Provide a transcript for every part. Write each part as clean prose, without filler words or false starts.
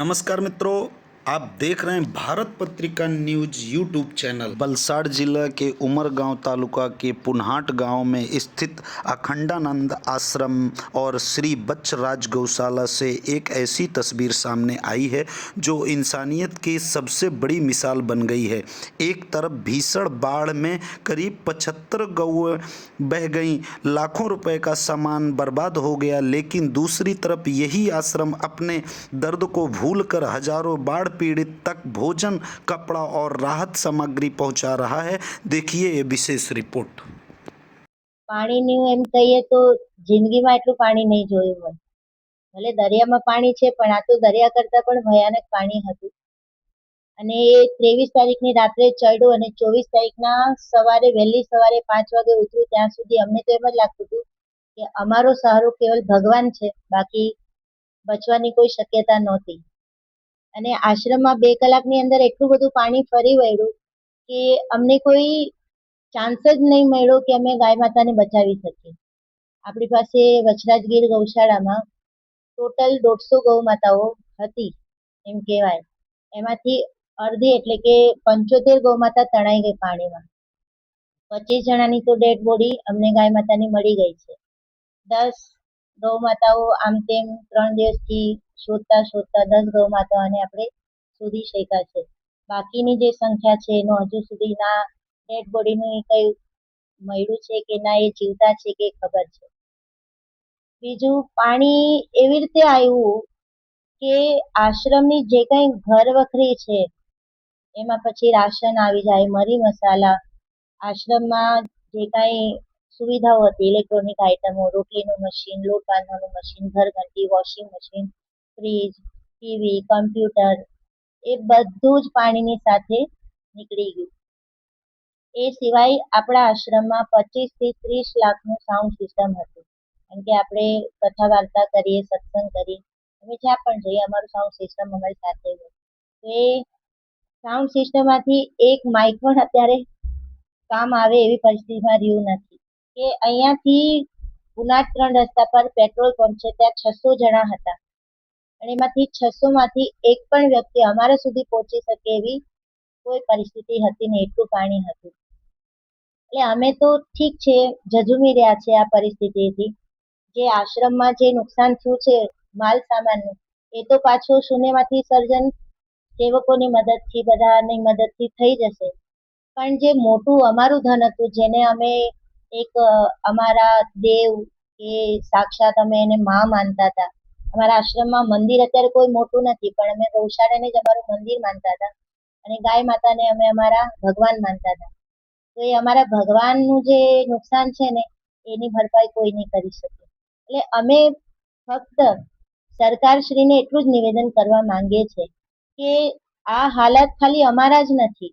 नमस्कार मित्रों, आप देख रहे हैं भारत पत्रिका न्यूज यूट्यूब चैनल। वलसाड़ जिला के उमरगांव तालुका के पुनहाट गांव में स्थित अखंडानंद आश्रम और श्री बच्छराज गौशाला से एक ऐसी तस्वीर सामने आई है जो इंसानियत की सबसे बड़ी मिसाल बन गई है। एक तरफ भीषण बाढ़ में करीब 75 गौएं बह गईं, लाखों रुपए का सामान बर्बाद हो गया, लेकिन दूसरी तरफ यही आश्रम अपने दर्द को भूलकर हजारों बाढ़ पीड़ित तक भोजन, कपड़ा और राहत सामग्री पहुंचा रहा है। देखिए ये विशेष रिपोर्ट। પાણીનું એમ કહીએ તો જિંદગીમાં એટલું પાણી નહીં જોયું હોય. ભલે દરિયામાં પાણી છે પણ આ તો દરિયા કરતા પણ ભયાનક પાણી હતું. અને એ 23 તારીખની રાત્રે ચડ્યું અને 24 તારીખના સવારે વહેલી સવારે 5 વાગે ઉતર્યું. ત્યાં સુધી અમને તો એમ જ લાગતું હતું કે અમારો સહારો કેવલ ભગવાન છે, બાકી બચવાની કોઈ શક્યતા નહોતી. અને આશ્રમમાં 2 કલાકની અંદર એટલું બધું પાણી ફરી વળ્યું કે અમને કોઈ ચાન્સ જ નહીં મળ્યો કે અમે ગાય માતાને બચાવી શકીએ. આપણી પાસે વચરાજગીર ગૌશાળામાં ટોટલ 150 ગૌ માતાઓ હતી એમ કહેવાય. એમાંથી અડધી એટલે કે 75 ગૌ માતા તણાઈ ગઈ પાણીમાં. 25 જણાની તો ડેડ બોડી અમને ગાય માતાની મળી ગઈ છે. 10 ગૌ માતાઓ આમ તેમ 3 દિવસથી શોધતા શોધતા 10 ગૌ માતાઓને આપણે શોધી શક્યા છે. બાકીની જે સંખ્યા છે એનો હજુ સુધી ના ડેડ બોડીનું કઈ મળ્યું છે કે ના એ જીવતા છે કે ખબર છે. બીજું, પાણી એવી રીતે આવ્યું કે આશ્રમની જે કઈ ઘર વખરી છે એમાં પછી રાશન આવી જાય, મરી મસાલા, આશ્રમમાં જે કઈ સુવિધાઓ હતી, ઇલેક્ટ્રોનિક આઇટમો, રોટલીનું મશીન, લોટ બાંધવાનું મશીન, ઘરઘંટી, washing machine, fridge, TV, computer, એ બધું જ પાણીની સાથે નીકળી ગયું. એ સિવાય આપણા આશ્રમમાં 25 થી 30 લાખનું સાઉન્ડ સિસ્ટમ હતું. કારણ કે આપણે કથા વાર્તા કરીએ, સત્સંગ કરીએ, અમે જ્યાં પણ જઈએ અમારું સાઉન્ડ સિસ્ટમ અમારી સાથે હોય. તો એ સાઉન્ડ સિસ્ટમમાંથી એક માઇક પણ અત્યારે કામ આવે એવી પરિસ્થિતિમાં રહ્યું નથી. કે અહીંયાથી પુનાટ 3 રસ્તા પર પેટ્રોલ પંપ છે, ત્યાં 600 જણા હતા અને એમાંથી 600 માંથી એક પણ વ્યક્તિ અમારા સુધી પહોંચી શકે એવી કોઈ પરિસ્થિતિ હતી નહીં, એટલું પાણી હતું. એટલે અમે તો ઠીક છે, ઝઝુમી રહ્યા છે આ પરિસ્થિતિથી. જે આશ્રમમાં જે નુકસાન થયું છે માલ સામાનનું, એ તો પાછો શૂન્યમાંથી સર્જન સેવકોની મદદથી, બધાની મદદથી થઈ જશે. પણ જે મોટું અમારું ધન હતું, જેને અમે એક અમારા દેવ કે સાક્ષાત અમે એને માં માનતા હતા. અમારા આશ્રમમાં મંદિર અત્યારે કોઈ મોટું નથી, પણ અમે ગૌશાળાને જ અમારું મંદિર માનતા હતા અને ગાય માતાને અમે અમારા ભગવાન માનતા હતા. તો એ અમારા ભગવાનનું જે નુકસાન છે ને એની ભરપાઈ કોઈ નહીં કરી શકે. એટલે અમે ફક્ત સરકારશ્રીને એટલું જ નિવેદન કરવા માંગીએ છીએ કે આ હાલત ખાલી અમારા જ નથી,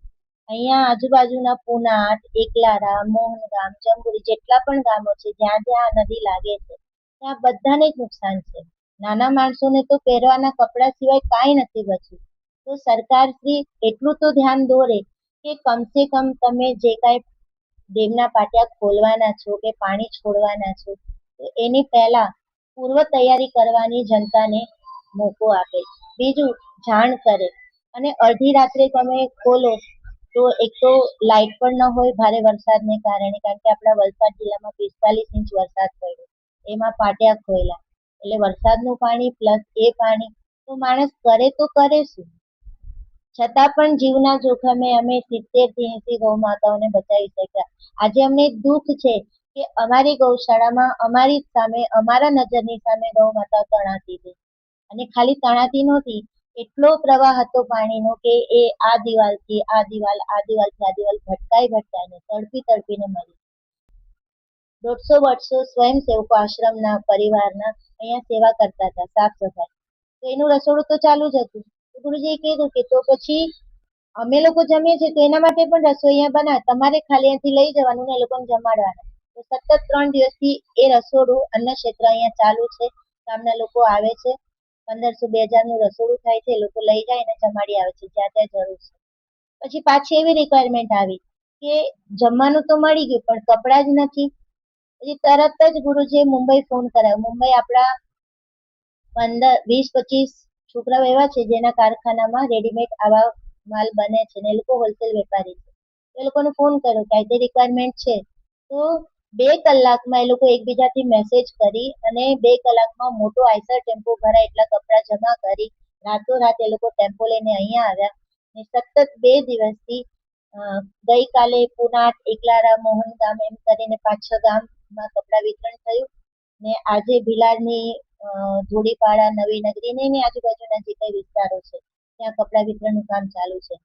અહીંયા આજુબાજુના પુનાટ, એકલારા, મોહનગામ, જંબુરી જેટલા પણ ગામો છે જ્યાં જ્યાં નદી લાગે છે ત્યાં બધાને જ નુકસાન છે. નાના માણસોને તો પહેરવાના કપડા સિવાય કાંઈ નથી બચ્યું. તો સરકાર શ્રી એટલું તો ધ્યાન દોરે કે કમસે કમ તમે જે કાંઈ ડેમના પાટિયા ખોલવાના છો કે પાણી છોડવાના છો તો એની પહેલા પૂર્વ તૈયારી કરવાની જનતાને મોકો આપે. બીજું, જાણ કરે. અને અડધી રાત્રે તમે ખોલો તો એક તો લાઇટ પણ ન હોય ભારે વરસાદને કારણે, કારણ કે આપણા વલસાડ જિલ્લામાં 45 ઇંચ વરસાદ પડ્યો, એમાં પાટિયા ખોયલા, એટલે વરસાદનું પાણી પ્લસ એ પાણી, તો માણસ કરે તો કરે શું? છતાં પણ જીવના જોખમે અમે 70 થી 80 ગૌ માતાઓને બચાવી શક્યા. આજે અમને દુઃખ છે કે અમારી ગૌશાળામાં અમારી સામે, અમારા નજરની સામે ગૌ માતા તણાતી હતી. અને ખાલી તણાતી નહોતી, એટલો પ્રવાહ હતો પાણીનો કે એ આ દિવાલથી આ દિવાલ, આ દિવાલથી આ દિવાલ ભટકાઈને તડપી તડપીને મરી. 150 સ્વયંસેવકો આશ્રમના પરિવારના અહીંયા સેવા કરતા હતા, સાફ સફાઈ. તો એનું રસોડું તો ચાલુ જ હતું. ગુરુજીએ કીધું કે તો પછી અમે લોકો જમીએ છીએ તો એના માટે પણ રસોઈ અહીંયા બનાવે, તમારે ખાલી અહીંયાથી લઈ જવાનું ને એ લોકોને જમાડવાના. તો સતત 3 દિવસથી એ રસોડું, અન્ન ક્ષેત્ર અહીંયા ચાલુ છે. ગામના લોકો આવે છે, 1500-2000 નું રસોડું થાય છે, એ લોકો લઈ જાય અને જમાડી આવે છે જ્યાં ત્યાં જરૂર છે. પછી પાછી એવી રિક્વાયરમેન્ટ આવી કે જમવાનું તો મળી ગયું પણ કપડાં જ નથી. પછી તરત જ ગુરુજીએ મુંબઈ ફોન કરાયો. મુંબઈ આપણા 20-25 છોકરાઓ એવા છે જેના કારખાનામાં રેડીમેડ આવા માલ બને છે ને એ લોકો હોલસેલ વેપારી છે. એ લોકોને ફોન કર્યો કે આવી રિક્વાયરમેન્ટ છે, તો 2 કલાકમાં એ લોકો એકબીજાથી મેસેજ કરી અને 2 કલાકમાં મોટો આઈસર ટેમ્પો ભરાય એટલા કપડાં જમા કરી રાતોરાત એ લોકો ટેમ્પો લઈને અહીંયા આવ્યા ને સતત 2 દિવસથી ગઈકાલે પુનાટ, એકલારા, મોહનગામ એમ કરીને 5-6 ગામમાં કપડાં વિતરણ થયું ને આજે ભિલાડની ધૂળીપાડા, નવી નગરી ને એની આજુબાજુના જે કઈ વિસ્તારો છે ત્યાં કપડાં વિતરણનું કામ ચાલુ છે.